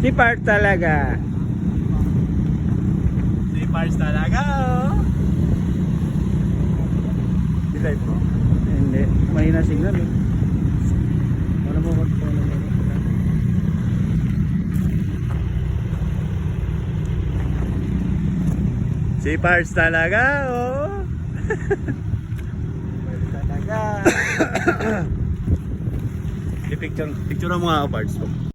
Si Park talaga. Si Pars talaga, oh. Delight mo? Hindi, mahina signal eh. Ano mo Si Pars talaga, oh. Park talaga. Picture mo nga ako, Pars.